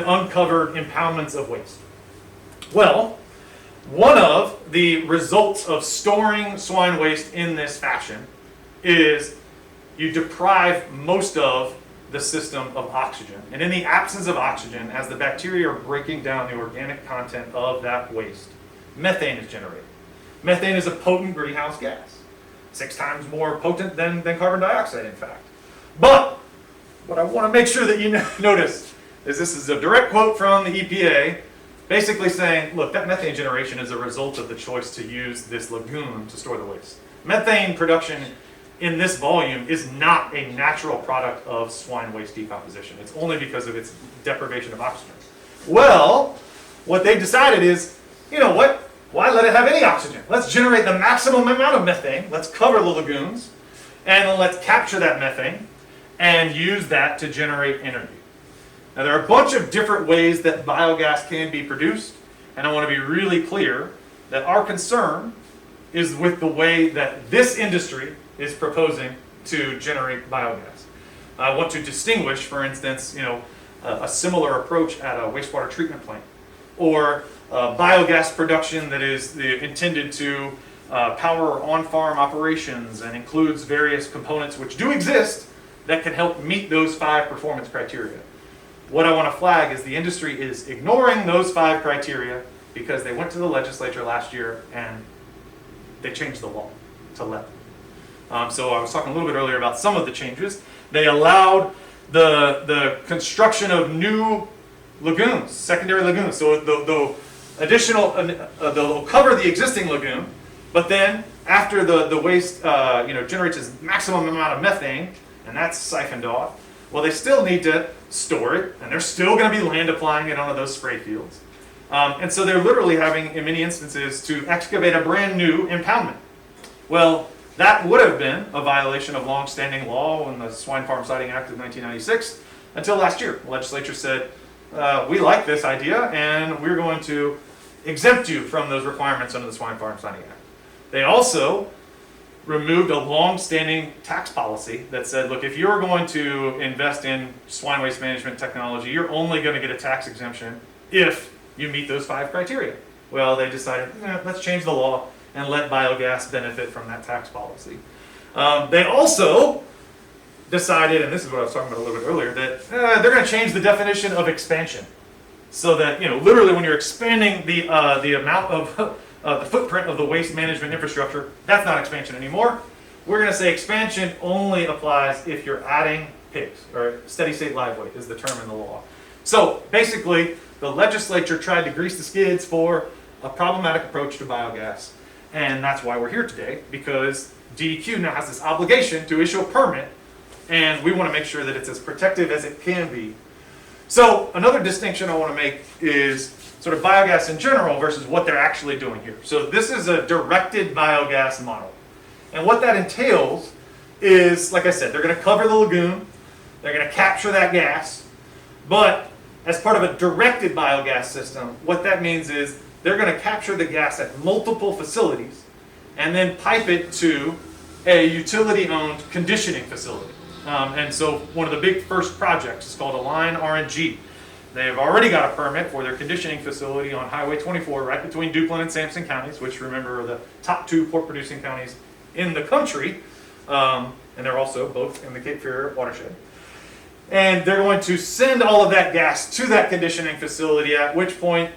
uncovered impoundments of waste. Well, one of the results of storing swine waste in this fashion is you deprive most of the system of oxygen. And in the absence of oxygen, as the bacteria are breaking down the organic content of that waste, methane is generated. Methane is a potent greenhouse gas, 6 times more potent than carbon dioxide, in fact. But what I want to make sure that you notice is this is a direct quote from the EPA, basically saying, look, that methane generation is a result of the choice to use this lagoon to store the waste. Methane production in this volume is not a natural product of swine waste decomposition. It's only because of its deprivation of oxygen. Well, what they decided is, you know what? Why let it have any oxygen? Let's generate the maximum amount of methane. Let's cover the lagoons, and let's capture that methane and use that to generate energy. Now, there are a bunch of different ways that biogas can be produced, and I want to be really clear that our concern is with the way that this industry is proposing to generate biogas. I want to distinguish, for instance, a similar approach at a wastewater treatment plant, or biogas production that is intended to power on-farm operations and includes various components which do exist that can help meet those 5 performance criteria. What I want to flag is the industry is ignoring those 5 criteria because they went to the legislature last year and they changed the law to let them. So I was talking a little bit earlier about some of the changes. They allowed the construction of new lagoons, secondary lagoons. So the additional, they'll cover the existing lagoon, but then after the waste generates its maximum amount of methane, and that's siphoned off, well, they still need to store it, and they're still going to be land applying it onto those spray fields. And so they're literally having, in many instances, to excavate a brand new impoundment. Well, that would have been a violation of long-standing law in the Swine Farm Siting Act of 1996 until last year. The legislature said, we like this idea, and we're going to exempt you from those requirements under the Swine Farm Siting Act. They also removed a long-standing tax policy that said, look, if you're going to invest in swine waste management technology, you're only going to get a tax exemption if you meet those 5 criteria. Well, they decided, let's change the law and let biogas benefit from that tax policy. They also decided, and this is what I was talking about a little bit earlier, that they're going to change the definition of expansion. So that, literally when you're expanding the amount of the footprint of the waste management infrastructure, that's not expansion anymore. We're going to say expansion only applies if you're adding pigs, or steady state live weight is the term in the law. So basically, the legislature tried to grease the skids for a problematic approach to biogas. And that's why we're here today, because DEQ now has this obligation to issue a permit, and we want to make sure that it's as protective as it can be. So another distinction I want to make is sort of biogas in general versus what they're actually doing here. So this is a directed biogas model. And what that entails is, like I said, they're going to cover the lagoon, they're going to capture that gas, but as part of a directed biogas system, what that means is they're going to capture the gas at multiple facilities and then pipe it to a utility-owned conditioning facility. And so one of the big first projects is called Align RNG. They've already got a permit for their conditioning facility on Highway 24 right between Duplin and Sampson counties, which, remember, are the top 2 pork-producing counties in the country. And they're also both in the Cape Fear watershed. And they're going to send all of that gas to that conditioning facility, at which point